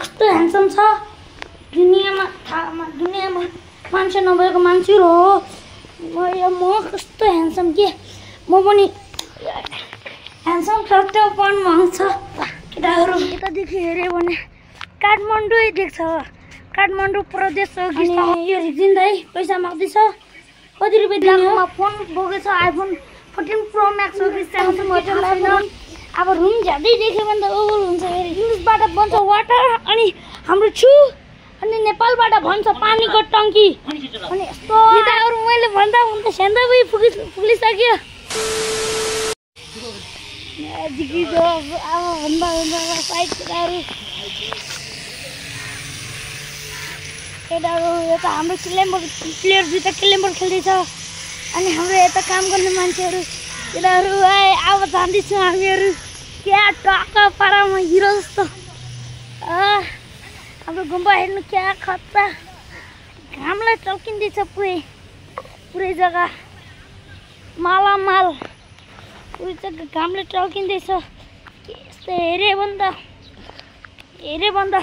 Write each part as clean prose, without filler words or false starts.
कस्तो ह्यान्डसम छ दुनियाँमा मान्छे नभएको मान्छे हो म कस्तो ह्यान्डसम के म पनि ह्यान्डसम फ्याक्टर पनि माग्छ केटाहरू यतादेखि हेऱ्यो भने काठमाडौँ देख्छ काठमाडौँ प्रदेश हो कि यो रिजिन दाइ पैसा माग्दैछ कति रुपियाँ दिनुमा फोन बोकेछ आइफोन 14 प्रो म्याक्स हो कि स्यामसङ हो अब रुम झ्यादै देख्यो भने त ओभर हुन्छ फेरि इङ्ग्लिसबाट भन्छ वाटर अनि हाम्रो छु अनि नेपालबाट भन्छ पानीको टङ्की अनि यस्तो केटाहरू मैले भन्दा स्यान्दा पुगिसक्यो केटाहरू यता हाम्रो किलेम्बर प्लेयर दुईवटा किलेम्बर खेल्दैछ अनि हाम्रो यता काम गर्ने मान्छेहरू केटाहरू अब जाँदैछौँ हामीहरू क्या टक्क पारामा हिरो जस्तो हाम्रो गुम्बा हेर्नु क्या खतरा घामलाई टल्किँदैछ पुरै जग्गा मालामाल पुरै जग्गा घामले टल्किँदैछ के यस्तो हेऱ्यो भन्दा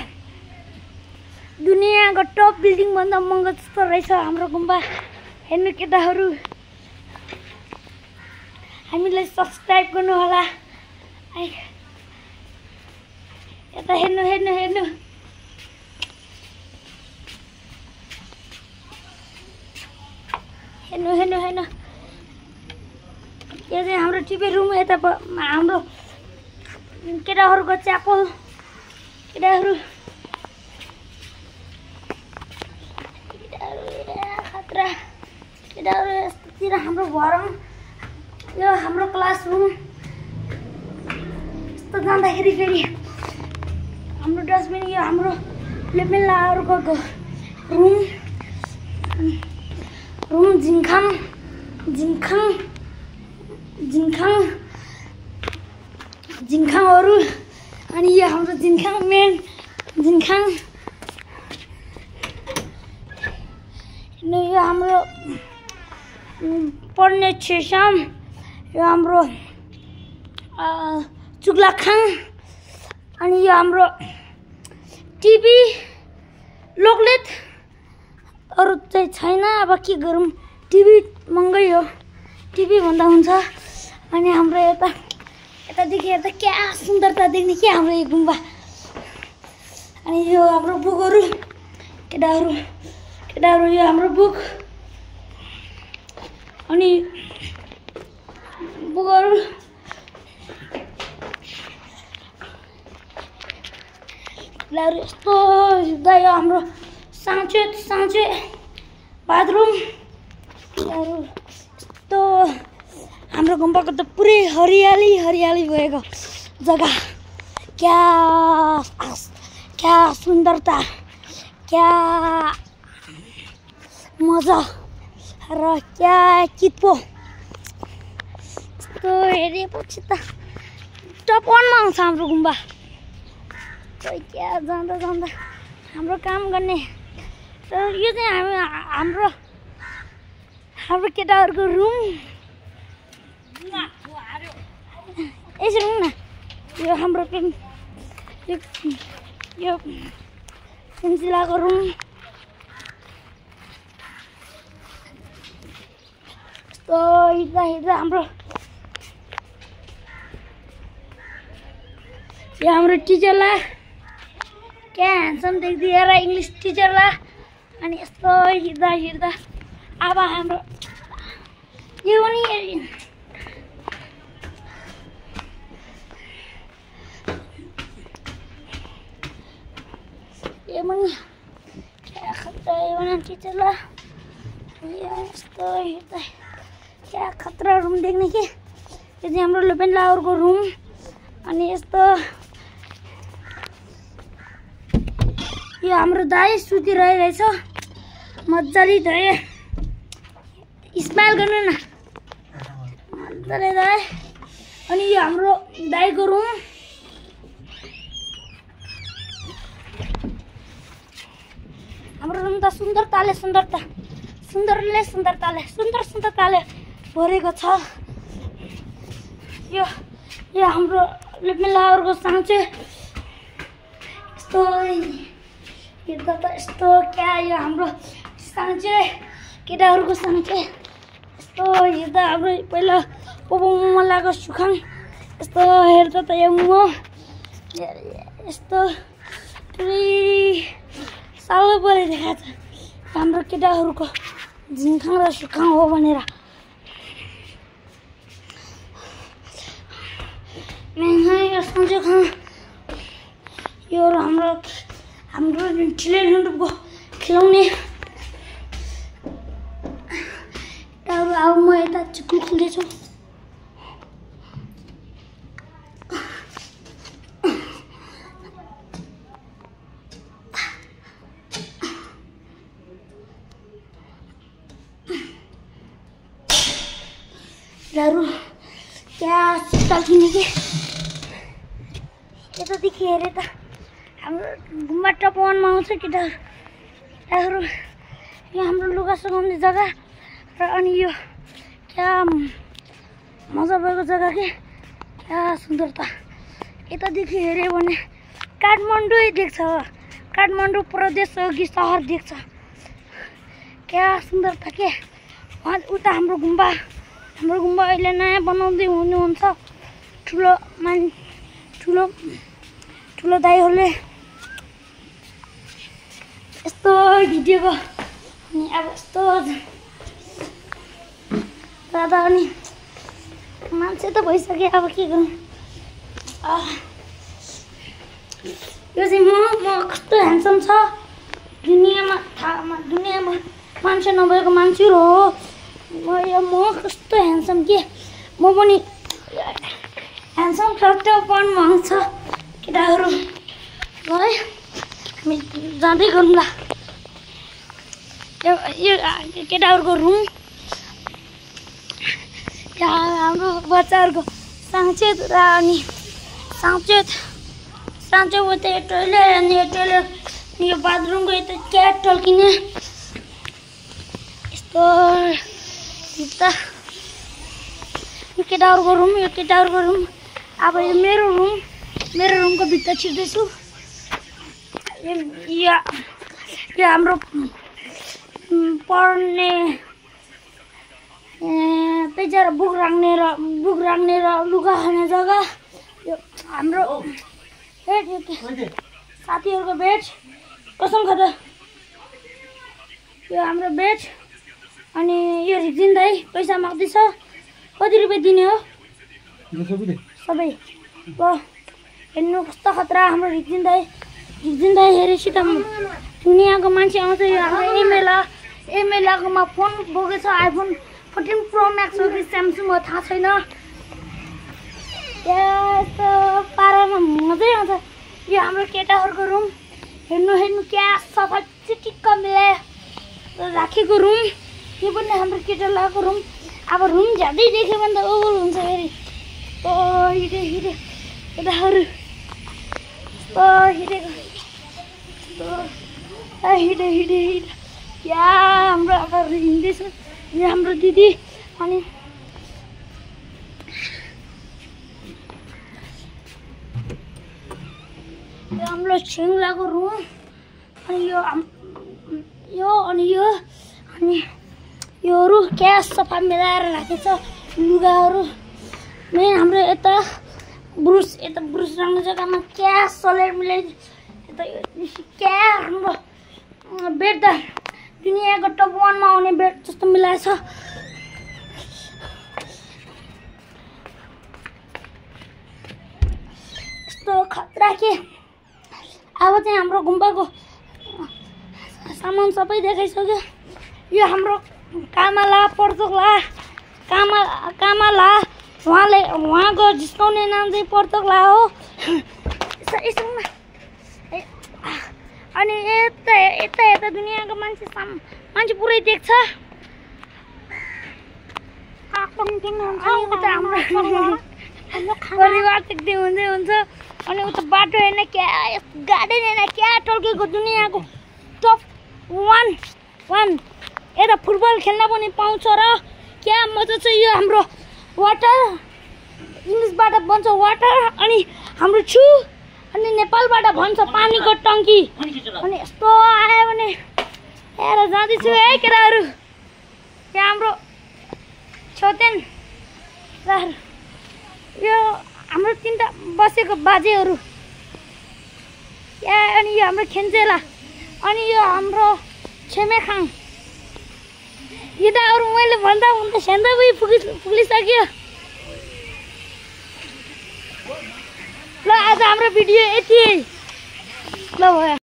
दुनियाँको टप बिल्डिङ भन्दा महँगो जस्तो रहेछ हाम्रो गुम्बा हेर्नु केटाहरू हामीलाई सब्सक्राइब गर्नु होला यता हेर्नु यो चाहिँ हाम्रो टिभी रुम यता हाम्रो केटाहरूको च्यापल केटाहरू खतरा केटाहरू यस्तोतिर हाम्रो घरमा यो हाम्रो क्लासरुम यस्तो जाँदाखेरि फेरि हाम्रो डस्टबिन यो हाम्रो लेपेलाहरूको रुम झिङखाङहरू अनि यो हाम्रो झिङखाङ मेन झिङखाङ यो हाम्रो पढ्ने छेसाम यो हाम्रो चुग्लाखाङ अनि यो हाम्रो टिभी लोकलेट अरू चाहिँ छैन अब के गरौँ टिभी महँगै हो टिभी भन्दा हुन्छ अनि हाम्रो यतादेखि हेर्दा क्या सुन्दरता देख्ने के हाम्रो यो गुम्बा अनि यो हाम्रो बुकहरू केटाहरू यो हाम्रो बुक अनि बुकहरू यस्तो यो हाम्रो साँचे बाथरुम यस्तो हाम्रो गुम्बाको त पुरै हरियाली भएको जग्गा क्या सुन्दरता क्या मजा र क्या चित्पो यस्तो हेरेपछि त टप 1 मा आउँछ हाम्रो गुम्बा क्या जाँदा हाम्रो काम गर्ने तर यो चाहिँ हाम्रो केटाहरूको रुम यसरी न यो हाम्रो यो पेन्सिलाको रुम यस्तो हिँड्दा हाम्रो यो हाम्रो टिचरलाई क्या ह्यान्डसम देखिदिएर इङ्ग्लिस टिचरलाई अनि यस्तो हिँड्दा अब हाम्रो यो पनि क्या खतरा यो पनि टिचरलाई यस्तो हिँड्दा क्या खतरा रुम देख्ने के यो चाहिँ हाम्रो लोपेन लावरको रुम अनि यस्तो यो हाम्रो दाइ सुतिरहेछ मजाले दाइ स्माइल गर्नु न मजाले दाइ अनि यो हाम्रो दाइको रुम हाम्रो रुम त सुन्दरताले भरेको छ यो हाम्रो लेप्मेलाहरूको साँचे यस्तो युद्ध त यस्तो क्या यो हाम्रो साँच्चै केटाहरूको साँच्चै यस्तो युद्ध हाम्रो पहिला पोपोमा लगाएको सुखाङ यस्तो हेर्दा त यो म यस्तो सालो परे देखाएको छ हाम्रो केटाहरूको झिङखाङ र सुखाङ हो भनेर। सन्चो खाँ यो हाम्रो ठिलै लुन्डुको खिलाउने अब म यता चिक्कु खुल्दैछु। क्या सुत्ता किने कि यतादेखि हेरे त हाम्रो गुम्बा टपवानमा आउँछ केटाहरू। यो हाम्रो लुगा सुकाउने जग्गा र अनि यो क्या मजा भएको जग्गा के क्या सुन्दरता। यतादेखि हेऱ्यो भने काठमाडौँ देख्छ, काठमाडौँ प्रदेश हो कि सहर देख्छ। क्या सुन्दरता के उता हाम्रो गुम्बा अहिले नयाँ बनाउँदै हुनुहुन्छ। ठुलो दाइहरूले यस्तो खिचेको अनि अब यस्तो दादा अनि मान्छे त भइसक्यो अब के गरौँ। यो चाहिँ म कस्तो ह्यान्डसम छ दुनियाँमा मान्छे नभएको मान्छे हो म कस्तो ह्यान्डसम के म पनि ह्यान्डसम फ्याक्टरपनमा आउँछ केटाहरू। है हामी जाँदै गरौँ ल। यो केटाहरूको रुम हाम्रो बच्चाहरूको साँचेत र अनि साँचेत उता टोइलेट अनि यो टोइलेट यो बाथरुमको यता क्याट टल्किने यस्तो यो केटाहरूको रुम। अब यो मेरो रुमको भित्र छिर्दैछु। यो हाम्रो पढ्ने पेजर बुक राख्ने र लुगा खाने जग्गा। यो हाम्रो साथीहरूको बेड कसम खाँदा यो हाम्रो बेड। अनि यो रिक्जिन दाइ पैसा माग्दैछ कति रुपियाँ दिने हो सबै ल हेर्नु कस्तो खतरा हाम्रो रिक्जिन दाइ हेरेपछि त दुनियाँको मान्छे आउँछ। यो हाम्रो एमएलआकोमा फोन बोकेछ आइफोन 14 प्रो म्याक्स हो कि स्यामसङ हो थाहा छैन। यस्तो पारामा मजै आउँछ। यो हाम्रो केटाहरूको रुम हेर्नु क्या सफा चिटिक्क मिलाएर राखेको रुम। यो पनि हाम्रो केटा लगाएको रुम। अब रुम ज्यादै देख्यो भने त ओभर हुन्छ फेरि। हिँडे केटाहरू हिँडे क्या हाम्रो अब हिँड्दैछ। यो हाम्रो दिदी अनि यो हाम्रो छिङ्लाको रुम अनि योहरू क्या सफा मिलाएर राखेछ लुगाहरू। मेन हाम्रो यता ब्रुस राख्ने जग्गामा क्या सलेट मिलाइ यता क्या हाम्रो बेड त दुनियाँको टप 1 मा आउने बेड जस्तो मिलाएछ। यस्तो खतरा के अब चाहिँ हाम्रो गुम्बाको सामान सबै देखाइसक्यो। यो हाम्रो कामाला पर्तोकला उहाँको जिस्काउने नाम चाहिँ पर्तोकला हो। अनि यता दुनियाँको मान्छे पुरै देख्छ। परिवार देख्दै हुन्छ। अनि उता बाटो हेर्न क्या गार्डन हेर्न क्या टल्केको दुनियाँको टप 1 यता फुटबल खेल्न पनि पाउँछ र क्या मजा छ। यो हाम्रो वाटर इङ्ग्लिसबाट भन्छ वाटर अनि हाम्रो अनि नेपालबाट भन्छ पानीको टङ्की अनि यस्तो आयो भने हेर जाँदैछु है केटाहरू यहाँ हाम्रो छोतेन यो हाम्रो 3टा बसेको बाजेहरू यहाँ अनि यो हाम्रो खेन्चेला अनि यो हाम्रो छेमेखाङ यिनीहरू मैले भन्दा भन्दा सेन्दाबुई पुगिसक्यो ल आज हाम्रो भिडियो यति ल भयो।